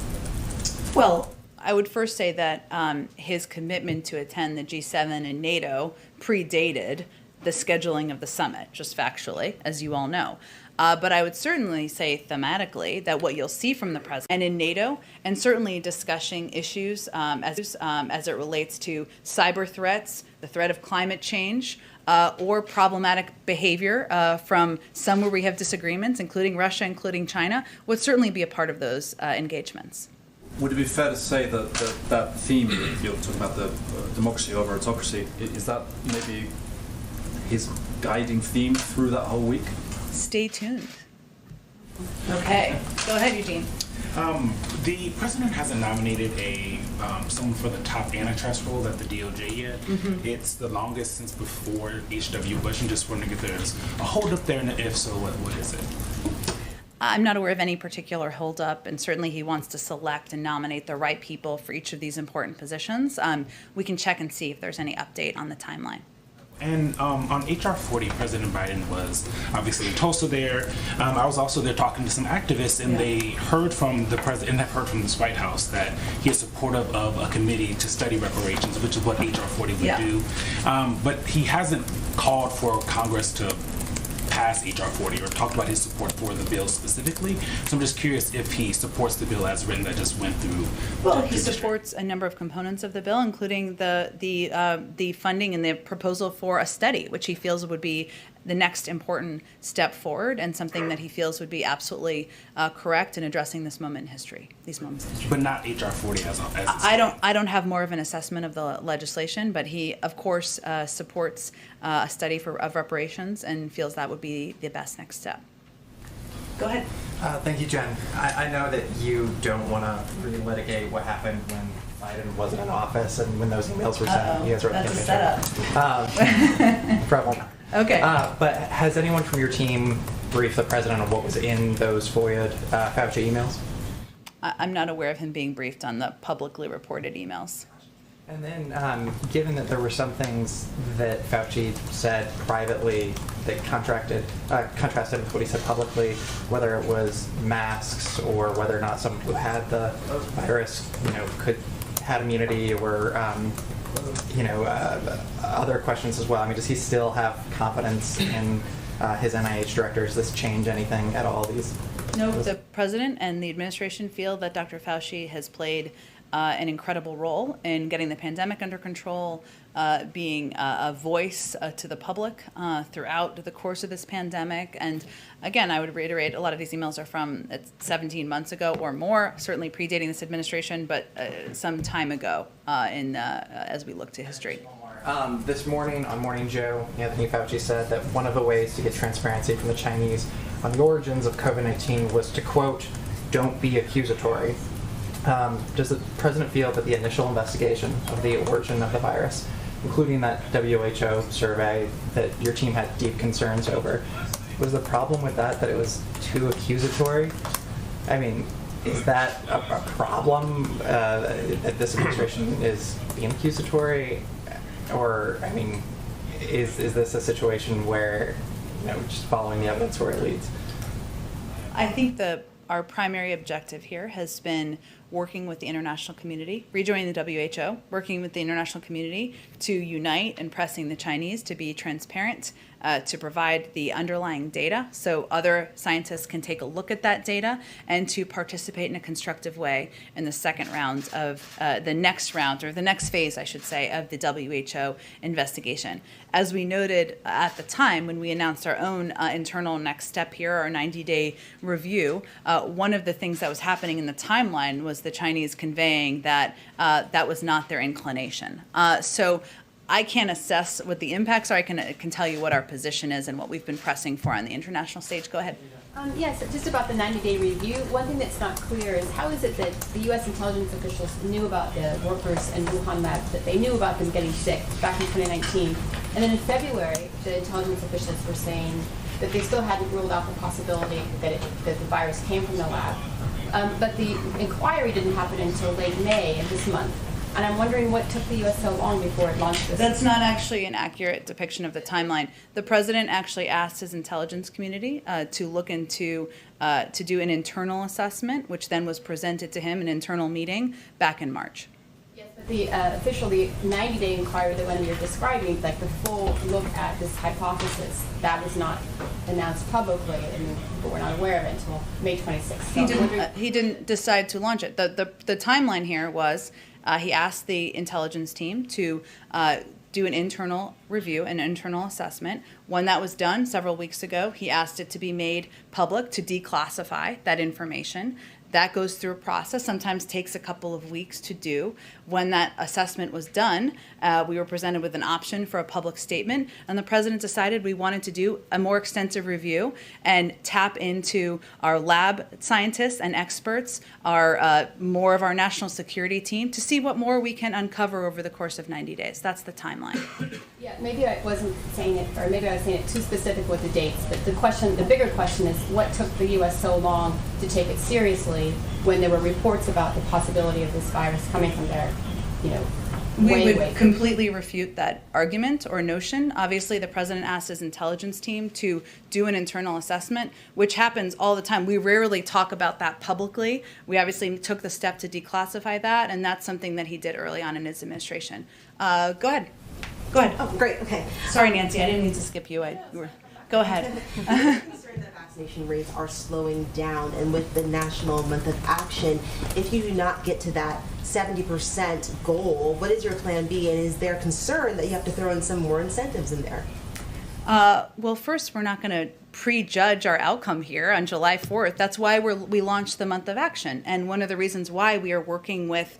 Well, I would first say that his commitment to attend the G7 and NATO predated the scheduling of the summit, just factually, as you all know. But I would certainly say thematically that what you'll see from the president and in NATO, and certainly discussing issues as it relates to cyber threats, the threat of climate change, or problematic behavior from some where we have disagreements, including Russia, including China, would certainly be a part of those engagements. Would it be fair to say that that theme you're talking about, the democracy over autocracy, is that maybe his guiding theme through that whole week? Stay tuned. Okay, go ahead, Eugene. The president hasn't nominated someone for the top antitrust role at the DOJ yet. Mm-hmm. It's the longest since before H.W. Bush. I'm just wondering if there's a holdup there, and if so, what is it? I'm not aware of any particular holdup, and certainly he wants to select and nominate the right people for each of these important positions. We can check and see if there's any update on the timeline. And on HR 40, President Biden was obviously in Tulsa there. I was also there talking to some activists, and they heard from the president and have heard from this White House that he is supportive of a committee to study reparations, which is what HR 40 would do. But he hasn't called for Congress to pass HR 40 or talked about his support for the bill specifically. So I'm just curious if he supports the bill as written that just went through. Well, he supports a number of components of the bill, including the funding and the proposal for a study, which he feels would be the next important step forward and something that he feels would be absolutely correct in addressing this moment in history, these moments in history. But not HR 40 as I don't have more of an assessment of the legislation, but he, of course, supports a study of reparations and feels that would be the best next step. Go ahead. Thank you, Jen. I know that you don't want to relitigate what happened when Biden wasn't in office and when those emails were sent. You guys were That's a setup. Probably. Okay. But has anyone from your team briefed the president on what was in those FOIA Fauci emails? I'm not aware of him being briefed on the publicly reported emails. And then, given that there were some things that Fauci said privately that contrasted with what he said publicly, whether it was masks or whether or not someone who had the virus, had immunity, or other questions as well. I mean, does he still have confidence in his NIH director. Does this change anything at all? No, the president and the administration feel that Dr. Fauci has played an incredible role in getting the pandemic under control, being a voice to the public throughout the course of this pandemic. And again, I would reiterate, a lot of these emails are from 17 months ago or more, certainly predating this administration, but some time ago as we look to history. This morning on Morning Joe, Anthony Fauci said that one of the ways to get transparency from the Chinese on the origins of COVID-19 was to, quote, "don't be accusatory." Does the president feel that the initial investigation of the origin of the virus, including that WHO survey that your team had deep concerns over, was the problem with that it was too accusatory? I mean, is that a problem that this administration is being accusatory? Or, I mean, is this a situation where, just following the evidence where it leads? I think our primary objective here has been working with the international community, rejoining the WHO, working with the international community to unite and pressing the Chinese to be transparent, to provide the underlying data so other scientists can take a look at that data and to participate in a constructive way in the second round of the next round, or the next phase, I should say, of the WHO investigation. As we noted at the time when we announced our own internal next step here, our 90-day review, one of the things that was happening in the timeline was the Chinese conveying that that was not their inclination. So I can't assess what the impacts are. I can tell you what our position is and what we've been pressing for on the international stage. Go ahead. Yes, just about the 90-day review, one thing that's not clear is how is it that the U.S. intelligence officials knew about the workers in Wuhan labs, that they knew about them getting sick back in 2019, and then in February, the intelligence officials were saying that they still hadn't ruled out the possibility that the virus came from the lab. But the inquiry didn't happen until late May of this month. And I'm wondering what took the U.S. so long before it launched this. That's not actually an accurate depiction of the timeline. The president actually asked his intelligence community to look into, to do an internal assessment, which then was presented to him in an internal meeting back in March. Yes, but the official, the 90-day inquiry that when you're describing, like the full look at this hypothesis, that was not announced publicly, and people were not aware of it until May 26th. He didn't decide to launch it. The timeline here was he asked the intelligence team to do an internal review, an internal assessment. When that was done several weeks ago, he asked it to be made public to declassify that information. That goes through a process, sometimes takes a couple of weeks to do. When that assessment was done, we were presented with an option for a public statement, and the president decided we wanted to do a more extensive review and tap into our lab scientists and experts, more of our national security team, to see what more we can uncover over the course of 90 days. That's the timeline. Yeah, maybe I wasn't saying it, or maybe I was saying it too specific with the dates, but the bigger question is what took the U.S. so long to take it seriously when there were reports about the possibility of this virus coming from there, We would completely refute that argument or notion. Obviously, the president asked his intelligence team to do an internal assessment, which happens all the time. We rarely talk about that publicly. We obviously took the step to declassify that, and that's something that he did early on in his administration. Go ahead. Go ahead. Oh, great. Okay. Sorry, Nancy. I didn't mean to skip you. Go ahead. Vaccination rates are slowing down, and with the National Month of Action, if you do not get to that 70% goal, what is your plan B, and is there concern that you have to throw in some more incentives in there? Well, first, we're not going to prejudge our outcome here on July 4th. That's why we launched the Month of Action, and one of the reasons why we are working with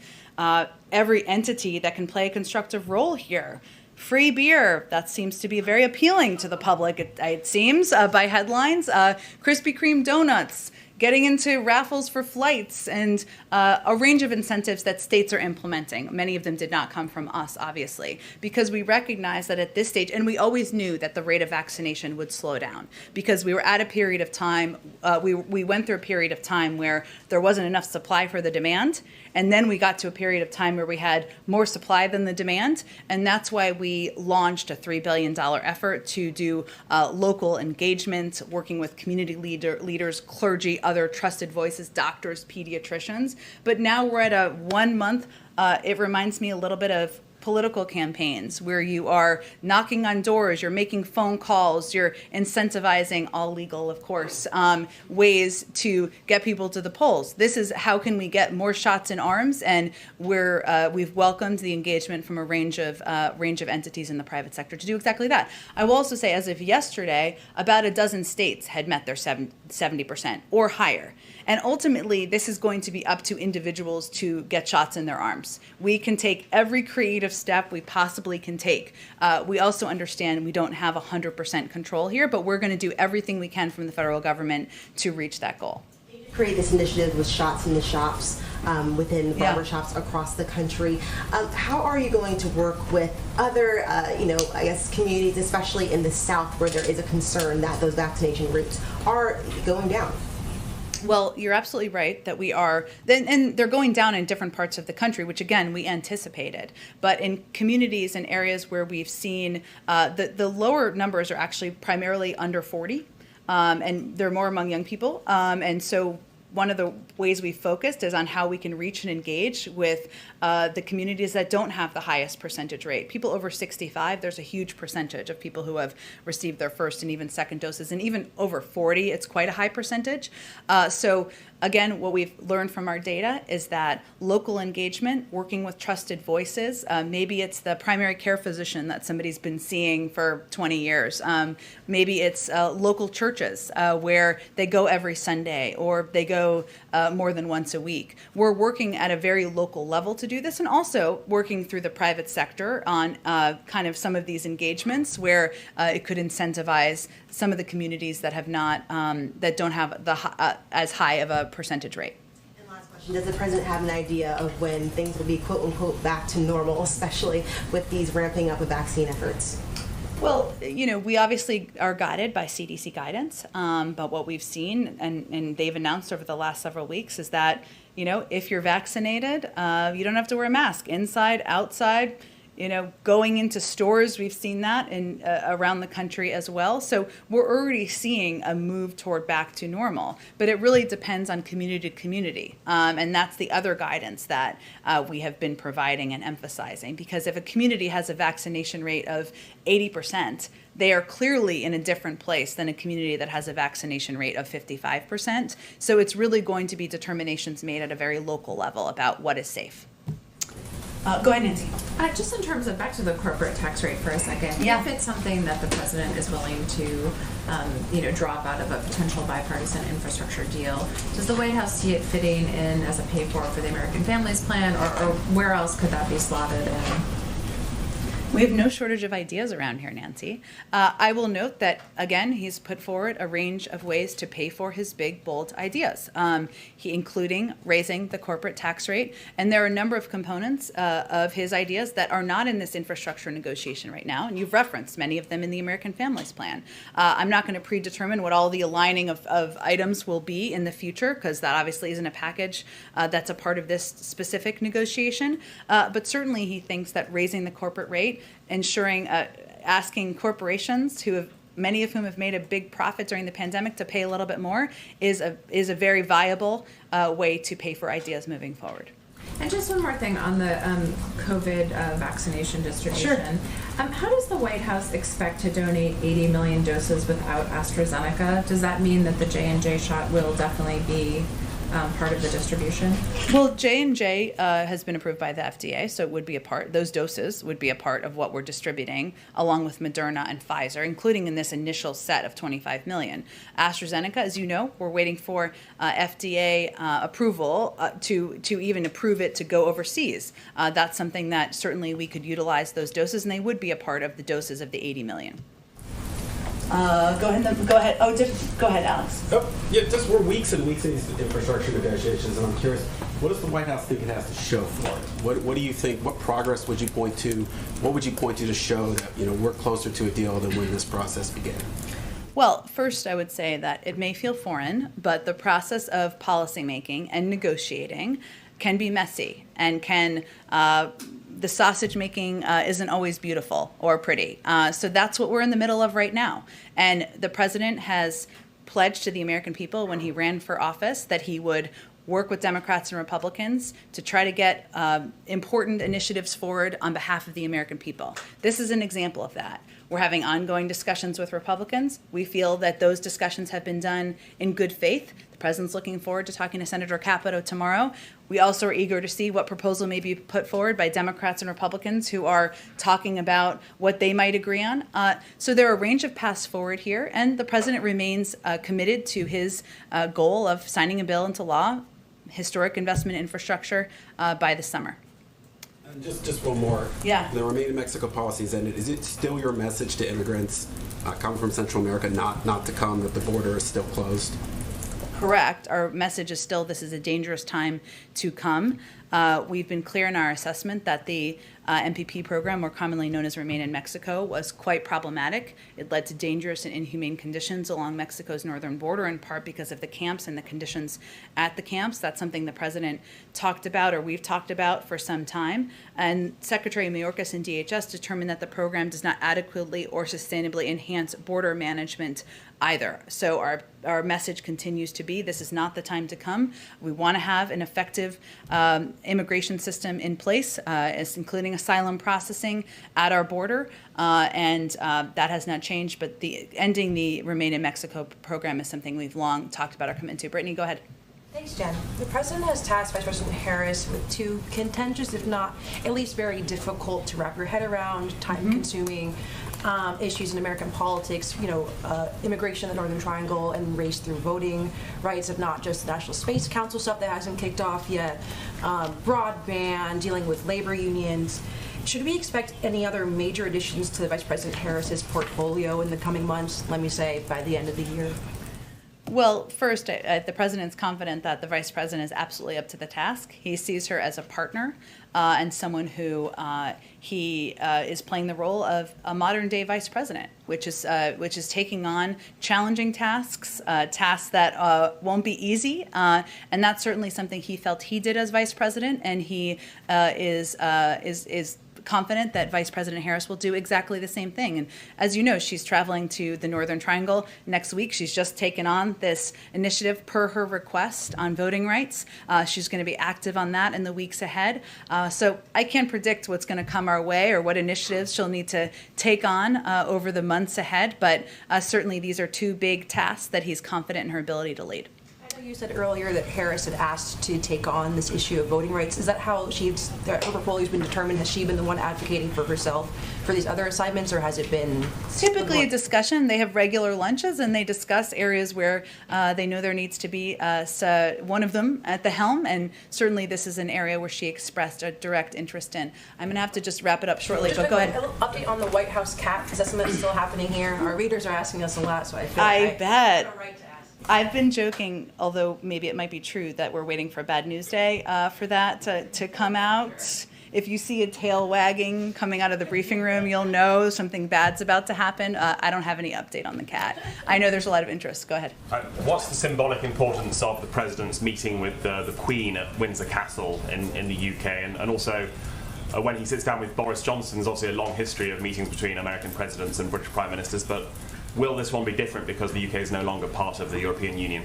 every entity that can play a constructive role here. Free beer, that seems to be very appealing to the public, it seems, by headlines. Krispy Kreme donuts, getting into raffles for flights, and a range of incentives that states are implementing. Many of them did not come from us, obviously, because we recognize that at this stage, and we always knew that the rate of vaccination would slow down, because we were at a period of time, we went through a period of time where there wasn't enough supply for the demand, and then we got to a period of time where we had more supply than the demand, and that's why we launched a $3 billion effort to do local engagement, working with community leaders, clergy, other trusted voices, doctors, pediatricians. But now we're at a 1 month. It reminds me a little bit of political campaigns where you are knocking on doors, you're making phone calls, you're incentivizing, all legal, of course, ways to get people to the polls. This is how can we get more shots in arms, and we've welcomed the engagement from a range of entities in the private sector to do exactly that. I will also say, as of yesterday, about a dozen states had met their 70% or higher. And ultimately, this is going to be up to individuals to get shots in their arms. We can take every creative step we possibly can take. We also understand we don't have 100% control here, but we're going to do everything we can from the federal government to reach that goal. Create this initiative with shots in the shops within barber shops across the country. How are you going to work with other, I guess, communities, especially in the South, where there is a concern that those vaccination rates are going down? Well, you're absolutely right that we are, and they're going down in different parts of the country, which again, we anticipated. But in communities and areas where we've seen the lower numbers are actually primarily under 40, and they're more among young people. And so one of the ways we focused is on how we can reach and engage with the communities that don't have the highest percentage rate. People over 65, there's a huge percentage of people who have received their first and even second doses, and even over 40, it's quite a high percentage. So again, what we've learned from our data is that local engagement, working with trusted voices, maybe it's the primary care physician that somebody's been seeing for 20 years. Maybe it's local churches where they go every Sunday or they go more than once a week. We're working at a very local level to do this, and also working through the private sector on kind of some of these engagements where it could incentivize some of the communities that have not, that don't have the as high of a percentage rate. And last question, does the president have an idea of when things will be quote unquote back to normal, especially with these ramping up of vaccine efforts? Well, we obviously are guided by CDC guidance, but what we've seen, and they've announced over the last several weeks, is that, if you're vaccinated, you don't have to wear a mask inside, outside. Going into stores, we've seen that in around the country as well. So we're already seeing a move toward back to normal, but it really depends on community to community. And that's the other guidance that we have been providing and emphasizing, because if a community has a vaccination rate of 80%, they are clearly in a different place than a community that has a vaccination rate of 55%. So it's really going to be determinations made at a very local level about what is safe. Go ahead, Nancy. Just in terms of, back to the corporate tax rate for a second, if it's something that the president is willing to, drop out of a potential bipartisan infrastructure deal, does the White House see it fitting in as a pay-for the American Families Plan, or where else could that be slotted in? We have no shortage of ideas around here, Nancy. I will note that, again, he's put forward a range of ways to pay for his big, bold ideas, including raising the corporate tax rate. And there are a number of components of his ideas that are not in this infrastructure negotiation right now. And you've referenced many of them in the American Families Plan. I'm not going to predetermine what all the aligning of items will be in the future, because that obviously isn't a package that's a part of this specific negotiation. But certainly he thinks that raising the corporate rate, ensuring, asking corporations many of whom have made a big profit during the pandemic to pay a little bit more is a very viable way to pay for ideas moving forward. And just one more thing on the COVID vaccination distribution. Sure. How does the White House expect to donate 80 million doses without AstraZeneca? Does that mean that the J&J shot will definitely be part of the distribution? Well, J&J has been approved by the FDA, so it would be those doses would be a part of what we're distributing, along with Moderna and Pfizer, including in this initial set of 25 million. AstraZeneca, as you know, we're waiting for FDA approval to even approve it to go overseas. That's something that certainly we could utilize those doses, and they would be a part of the doses of the 80 million. Go ahead. Go ahead, Alex. We're weeks and weeks in these infrastructure negotiations, and I'm curious, what does the White House think it has to show for it? What do you think? What progress would you point to? What would you point to show that we're closer to a deal than when this process began? Well, first, I would say that it may feel foreign, but the process of policymaking and negotiating can be messy and can. The sausage making isn't always beautiful or pretty. So that's what we're in the middle of right now. And the president has pledged to the American people when he ran for office that he would work with Democrats and Republicans to try to get important initiatives forward on behalf of the American people. This is an example of that. We're having ongoing discussions with Republicans. We feel that those discussions have been done in good faith. The president's looking forward to talking to Senator Capito tomorrow. We also are eager to see what proposal may be put forward by Democrats and Republicans who are talking about what they might agree on. So there are a range of paths forward here, and the president remains committed to his goal of signing a bill into law, historic investment in infrastructure, by the summer. And just one more. Yeah. The Remain in Mexico policy is ended. Is it still your message to immigrants coming from Central America not to come, that the border is still closed? Correct. Our message is still this is a dangerous time to come. We've been clear in our assessment that the MPP program, more commonly known as Remain in Mexico, was quite problematic. It led to dangerous and inhumane conditions along Mexico's northern border, in part because of the camps and the conditions at the camps. That's something the president talked about, or we've talked about for some time. And Secretary Mayorkas and DHS determined that the program does not adequately or sustainably enhance border management either. So our message continues to be this is not the time to come. We want to have an effective immigration system in place, including asylum processing at our border, and that has not changed. But ending the Remain in Mexico program is something we've long talked about our commitment to. Brittany, go ahead. Thanks, Jen. The president has tasked Vice President Harris with two contentious, if not at least very difficult to wrap your head around, time-consuming issues in American politics. Immigration in the Northern Triangle and race through voting rights, of not just the National Space Council stuff that hasn't kicked off yet, broadband, dealing with labor unions. Should we expect any other major additions to Vice President Harris's portfolio in the coming months? Let me say by the end of the year. Well, first, the president's confident that the vice president is absolutely up to the task. He sees her as a partner and someone who he is playing the role of a modern-day vice president, which is taking on challenging tasks, tasks that won't be easy, and that's certainly something he felt he did as vice president, and he is confident that Vice President Harris will do exactly the same thing. And as you know, she's traveling to the Northern Triangle next week. She's just taken on this initiative per her request on voting rights. She's going to be active on that in the weeks ahead. So I can't predict what's going to come our way or what initiatives she'll need to take on over the months ahead, but certainly these are two big tasks that he's confident in her ability to lead. You said earlier that Harris had asked to take on this issue of voting rights. Is that how her portfolio's been determined? Has she been the one advocating for herself for these other assignments, or has it been typically a discussion? They have regular lunches and they discuss areas where they know there needs to be one of them at the helm, and certainly this is an area where she expressed a direct interest in. I'm going to have to just wrap it up shortly, but go ahead. A little update on the White House cat. Is that something that's still happening here? Our readers are asking us a lot, so I feel I bet. I've been joking, although maybe it might be true, that we're waiting for Bad News Day for that to come out. If you see a tail wagging coming out of the briefing room, you'll know something bad's about to happen. I don't have any update on the cat. I know there's a lot of interest. Go ahead. What's the symbolic importance of the president's meeting with the Queen at Windsor Castle in the UK? And also, when he sits down with Boris Johnson, there's obviously a long history of meetings between American presidents and British prime ministers, but will this one be different because the UK is no longer part of the European Union?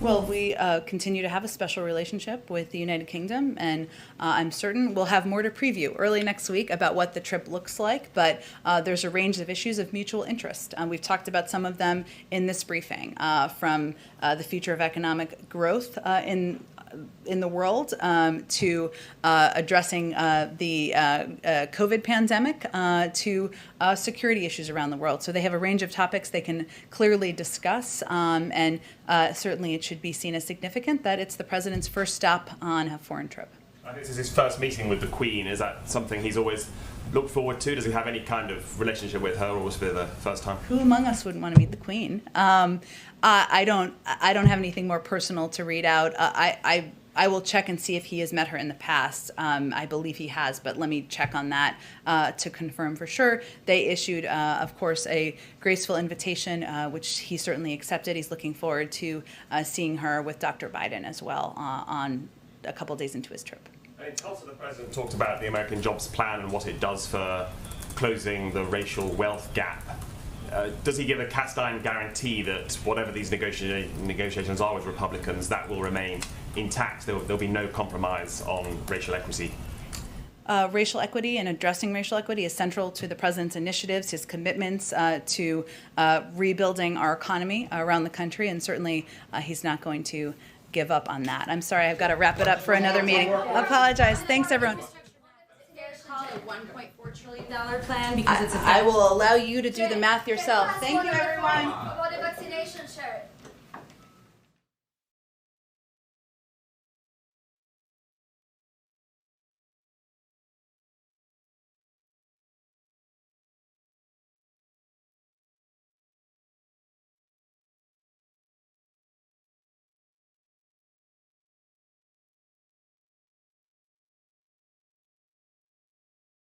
Well, we continue to have a special relationship with the United Kingdom, and I'm certain we'll have more to preview early next week about what the trip looks like, but there's a range of issues of mutual interest. We've talked about some of them in this briefing, from the future of economic growth in the world to addressing the COVID pandemic to security issues around the world. So they have a range of topics they can clearly discuss, and certainly it should be seen as significant that it's the president's first stop on a foreign trip. This is his first meeting with the Queen. Is that something he's always looked forward to? Does he have any kind of relationship with her, or was it the first time? Who among us wouldn't want to meet the Queen? I don't have anything more personal to read out. I will check and see if he has met her in the past. I believe he has, but let me check on that to confirm for sure. They issued, of course, a graceful invitation, which he certainly accepted. He's looking forward to seeing her with Dr. Biden as well on a couple days into his trip. In Tulsa, the president talked about the American Jobs Plan and what it does for closing the racial wealth gap. Does he give a cast-iron guarantee that whatever these negotiations are with Republicans, that will remain intact. There'll be no compromise on racial equity. Racial equity and addressing racial equity is central to the president's initiatives, his commitments to rebuilding our economy around the country, and certainly he's not going to give up on that. I'm sorry, I've got to wrap it up for another meeting. Apologize. Thanks, everyone. Call it a $1.4 trillion plan because it's a I will allow you to do the math yourself. Thank you, everyone.